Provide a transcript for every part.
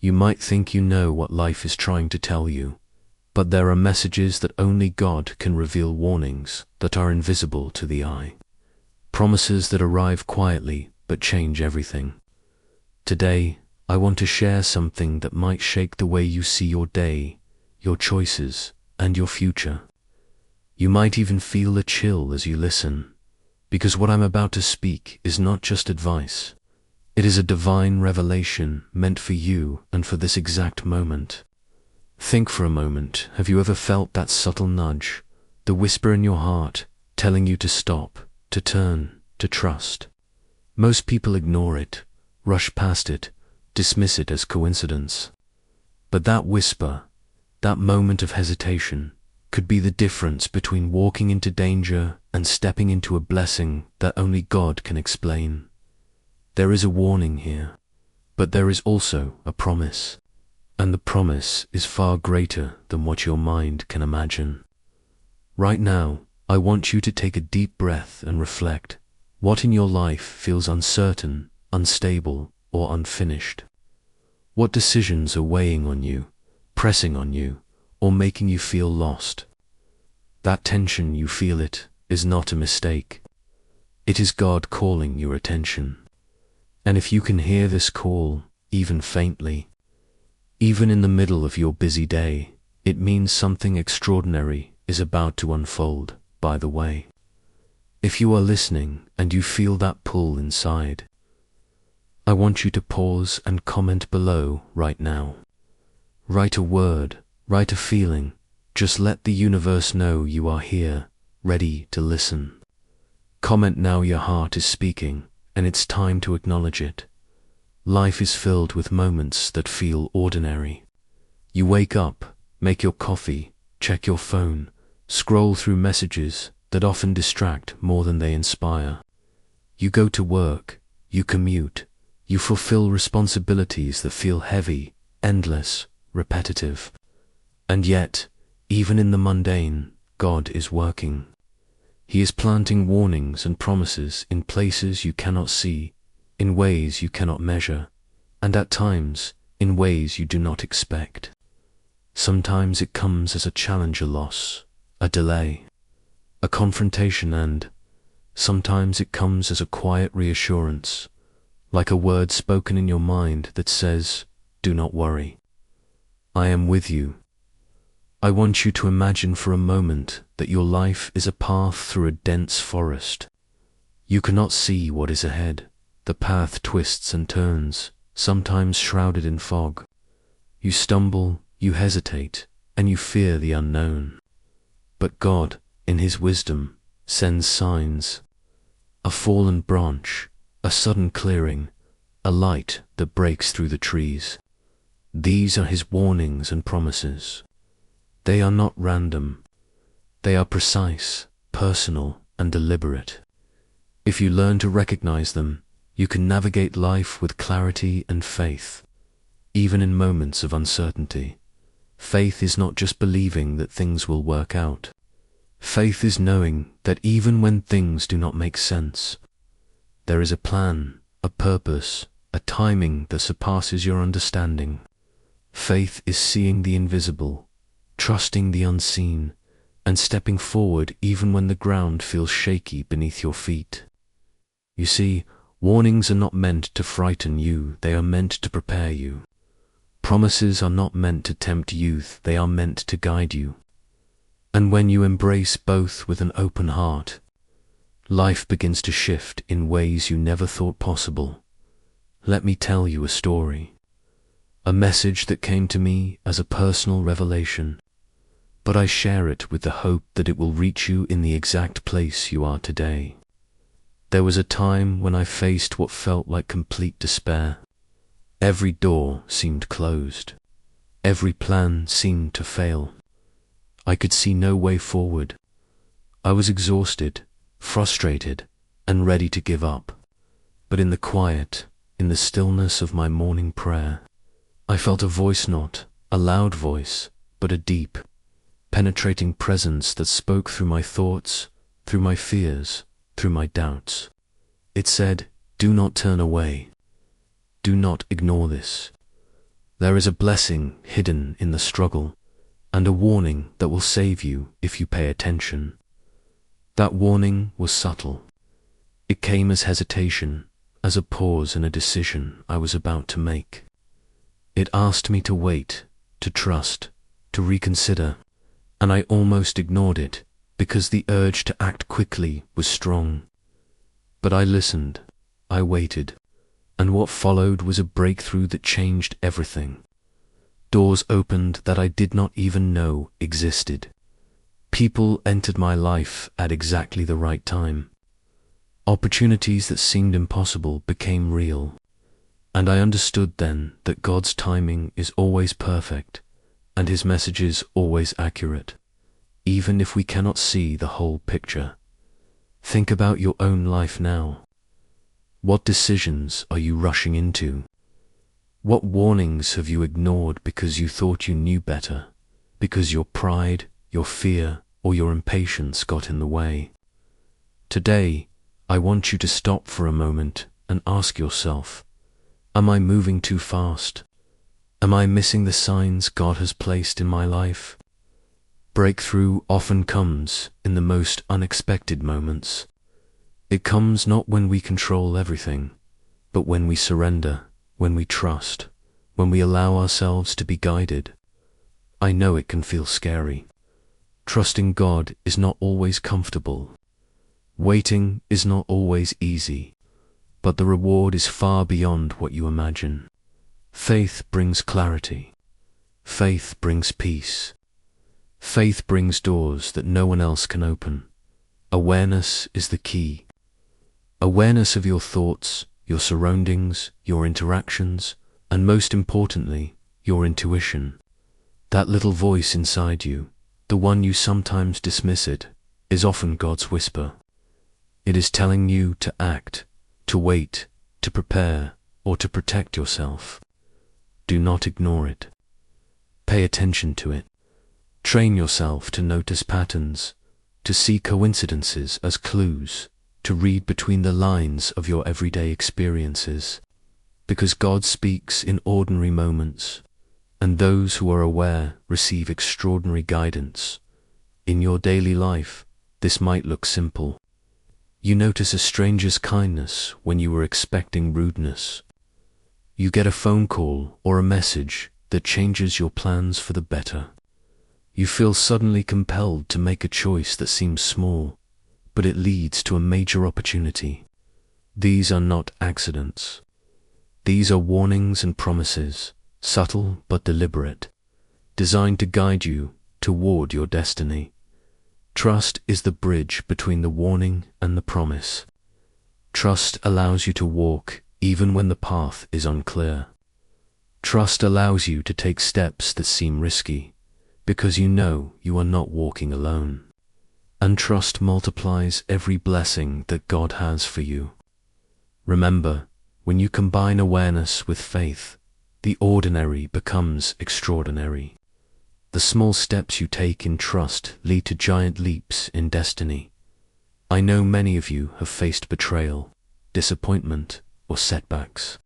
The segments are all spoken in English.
You might think you know what life is trying to tell you, but there are messages that only God can reveal, warnings that are invisible to the eye, promises that arrive quietly but change everything. Today, I want to share something that might shake the way you see your day, your choices, and your future. You might even feel a chill as you listen, because what I'm about to speak is not just advice. It is a divine revelation meant for you and for this exact moment. Think for a moment, have you ever felt that subtle nudge, the whisper in your heart telling you to stop, to turn, to trust? Most people ignore it, rush past it, dismiss it as coincidence. But that whisper, that moment of hesitation, could be the difference between walking into danger and stepping into a blessing that only God can explain. There is a warning here, but there is also a promise, and the promise is far greater than what your mind can imagine. Right now, I want you to take a deep breath and reflect. What in your life feels uncertain, unstable, or unfinished? What decisions are weighing on you, pressing on you, or making you feel lost? That tension, you feel it, is not a mistake. It is God calling your attention. And if you can hear this call, even faintly, even in the middle of your busy day, it means something extraordinary is about to unfold, by the way. If you are listening and you feel that pull inside, I want you to pause and comment below right now. Write a word, write a feeling, just let the universe know you are here, ready to listen. Comment now, your heart is speaking, and it's time to acknowledge it. Life is filled with moments that feel ordinary. You wake up, make your coffee, check your phone, scroll through messages that often distract more than they inspire. You go to work, you commute, you fulfill responsibilities that feel heavy, endless, repetitive. And yet, even in the mundane, God is working. He is planting warnings and promises in places you cannot see, in ways you cannot measure, and at times, in ways you do not expect. Sometimes it comes as a challenge, a loss, a delay, a confrontation, and sometimes it comes as a quiet reassurance, like a word spoken in your mind that says, "Do not worry. I am with you." I want you to imagine for a moment that your life is a path through a dense forest. You cannot see what is ahead. The path twists and turns, sometimes shrouded in fog. You stumble, you hesitate, and you fear the unknown. But God, in His wisdom, sends signs. A fallen branch, a sudden clearing, a light that breaks through the trees. These are His warnings and promises. They are not random. They are precise, personal, and deliberate. If you learn to recognize them, you can navigate life with clarity and faith, even in moments of uncertainty. Faith is not just believing that things will work out. Faith is knowing that even when things do not make sense, there is a plan, a purpose, a timing that surpasses your understanding. Faith is seeing the invisible, trusting the unseen, and stepping forward even when the ground feels shaky beneath your feet. You see, warnings are not meant to frighten you, they are meant to prepare you. Promises are not meant to tempt you, they are meant to guide you. And when you embrace both with an open heart, life begins to shift in ways you never thought possible. Let me tell you a story. A message that came to me as a personal revelation, but I share it with the hope that it will reach you in the exact place you are today. There was a time when I faced what felt like complete despair. Every door seemed closed. Every plan seemed to fail. I could see no way forward. I was exhausted, frustrated, and ready to give up. But in the quiet, in the stillness of my morning prayer, I felt a voice, not a loud voice, but a deep, penetrating presence that spoke through my thoughts, through my fears, through my doubts. It said, "Do not turn away. Do not ignore this. There is a blessing hidden in the struggle, and a warning that will save you if you pay attention. That warning was subtle. It came as hesitation, as a pause in a decision I was about to make. It asked me to wait, to trust, to reconsider, and I almost ignored it because the urge to act quickly was strong. But I listened, I waited, and what followed was a breakthrough that changed everything. Doors opened that I did not even know existed. People entered my life at exactly the right time. Opportunities that seemed impossible became real. And I understood then that God's timing is always perfect, and His messages always accurate, even if we cannot see the whole picture. Think about your own life now. What decisions are you rushing into? What warnings have you ignored because you thought you knew better, because your pride, your fear, or your impatience got in the way? Today, I want you to stop for a moment and ask yourself, am I moving too fast? Am I missing the signs God has placed in my life? Breakthrough often comes in the most unexpected moments. It comes not when we control everything, but when we surrender, when we trust, when we allow ourselves to be guided. I know it can feel scary. Trusting God is not always comfortable. Waiting is not always easy, but the reward is far beyond what you imagine. Faith brings clarity. Faith brings peace. Faith brings doors that no one else can open. Awareness is the key. Awareness of your thoughts, your surroundings, your interactions, and most importantly, your intuition. That little voice inside you, the one you sometimes dismiss it, is often God's whisper. It is telling you to act, to wait, to prepare, or to protect yourself. Do not ignore it. Pay attention to it. Train yourself to notice patterns, to see coincidences as clues, to read between the lines of your everyday experiences. Because God speaks in ordinary moments, and those who are aware receive extraordinary guidance. In your daily life, this might look simple. You notice a stranger's kindness when you were expecting rudeness. You get a phone call or a message that changes your plans for the better. You feel suddenly compelled to make a choice that seems small, but it leads to a major opportunity. These are not accidents. These are warnings and promises, subtle but deliberate, designed to guide you toward your destiny. Trust is the bridge between the warning and the promise. Trust allows you to walk even when the path is unclear. Trust allows you to take steps that seem risky, because you know you are not walking alone. And trust multiplies every blessing that God has for you. Remember, when you combine awareness with faith, the ordinary becomes extraordinary. The small steps you take in trust lead to giant leaps in destiny. I know many of you have faced betrayal, disappointment, or setbacks.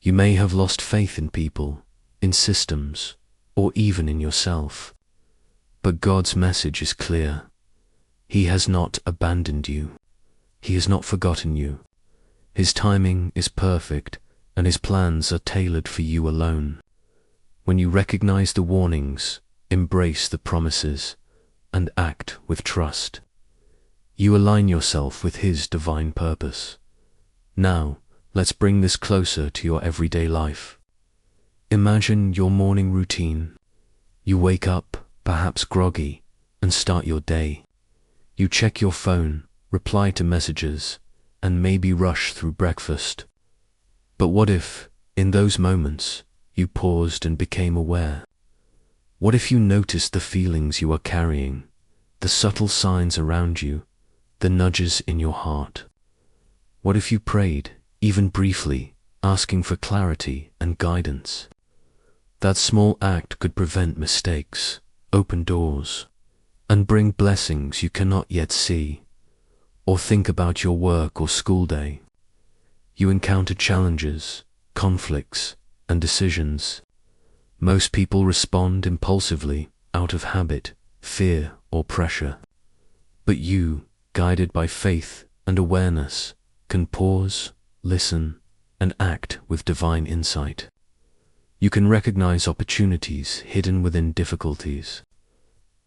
You may have lost faith in people, in systems, or even in yourself. But God's message is clear. He has not abandoned you. He has not forgotten you. His timing is perfect, and His plans are tailored for you alone. When you recognize the warnings, embrace the promises, and act with trust, you align yourself with His divine purpose. Now, let's bring this closer to your everyday life. Imagine your morning routine. You wake up, perhaps groggy, and start your day. You check your phone, reply to messages, and maybe rush through breakfast. But what if, in those moments, you paused and became aware? What if you noticed the feelings you are carrying, the subtle signs around you, the nudges in your heart? What if you prayed, even briefly, asking for clarity and guidance? That small act could prevent mistakes, open doors, and bring blessings you cannot yet see. Or think about your work or school day. You encounter challenges, conflicts, and decisions. Most people respond impulsively out of habit, fear, or pressure. But you, guided by faith and awareness, can pause, listen, and act with divine insight. You can recognize opportunities hidden within difficulties.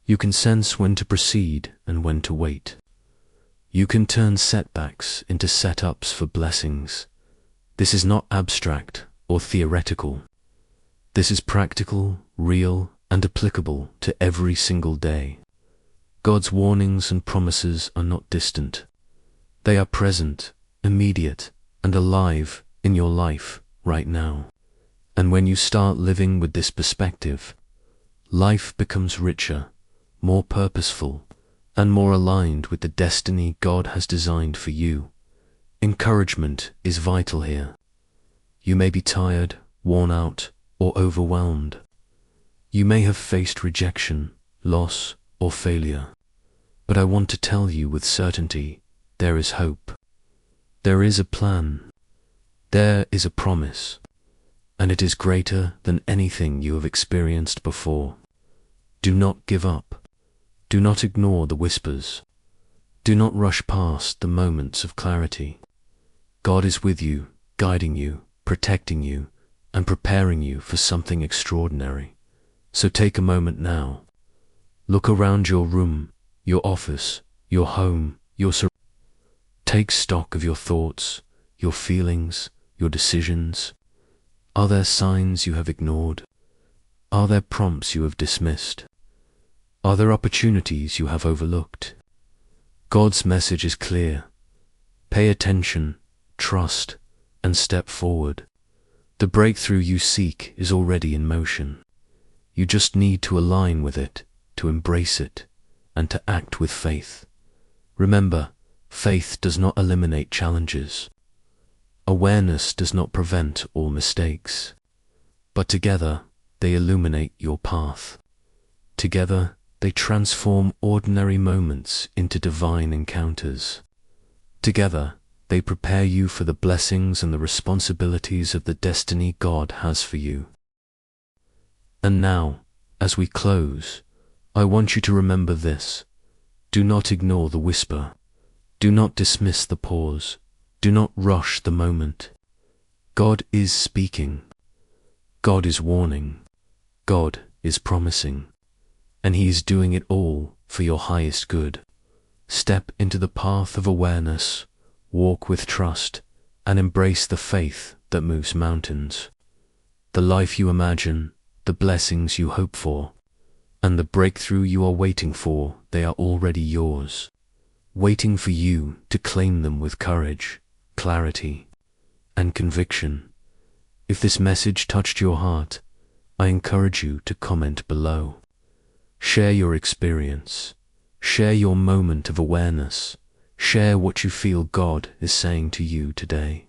You can sense when to proceed and when to wait. You can turn setbacks into setups for blessings. This is not abstract or theoretical. This is practical, real, and applicable to every single day. God's warnings and promises are not distant. They are present, immediate, and alive in your life right now. And when you start living with this perspective, life becomes richer, more purposeful, and more aligned with the destiny God has designed for you. Encouragement is vital here. You may be tired, worn out, or overwhelmed. You may have faced rejection, loss, or failure. But I want to tell you with certainty, there is hope. There is a plan. There is a promise. And it is greater than anything you have experienced before. Do not give up. Do not ignore the whispers. Do not rush past the moments of clarity. God is with you, guiding you, protecting you, and preparing you for something extraordinary. So take a moment now. Look around your room, your office, your home, your surroundings. Take stock of your thoughts, your feelings, your decisions. Are there signs you have ignored? Are there prompts you have dismissed? Are there opportunities you have overlooked? God's message is clear. Pay attention, trust, and step forward. The breakthrough you seek is already in motion. You just need to align with it, to embrace it, and to act with faith. Remember, faith does not eliminate challenges. Awareness does not prevent all mistakes. But together, they illuminate your path. Together, they transform ordinary moments into divine encounters. Together, they prepare you for the blessings and the responsibilities of the destiny God has for you. And now, as we close, I want you to remember this. Do not ignore the whisper. Do not dismiss the pause. Do not rush the moment. God is speaking. God is warning. God is promising. And He is doing it all for your highest good. Step into the path of awareness, walk with trust, and embrace the faith that moves mountains. The life you imagine, the blessings you hope for, and the breakthrough you are waiting for, they are already yours, waiting for you to claim them with courage, clarity, and conviction. If this message touched your heart, I encourage you to comment below. Share your experience. Share your moment of awareness. Share what you feel God is saying to you today.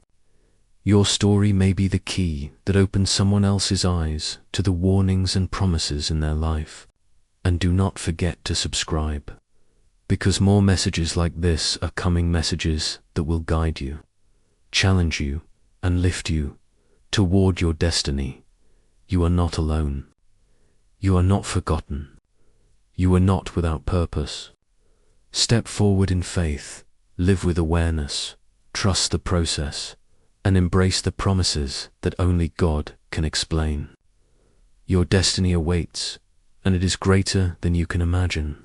Your story may be the key that opens someone else's eyes to the warnings and promises in their life. And do not forget to subscribe, because more messages like this are coming, messages that will guide you, challenge you, and lift you toward your destiny. You are not alone. You are not forgotten. You are not without purpose. Step forward in faith, live with awareness, trust the process, and embrace the promises that only God can explain. Your destiny awaits, and it is greater than you can imagine.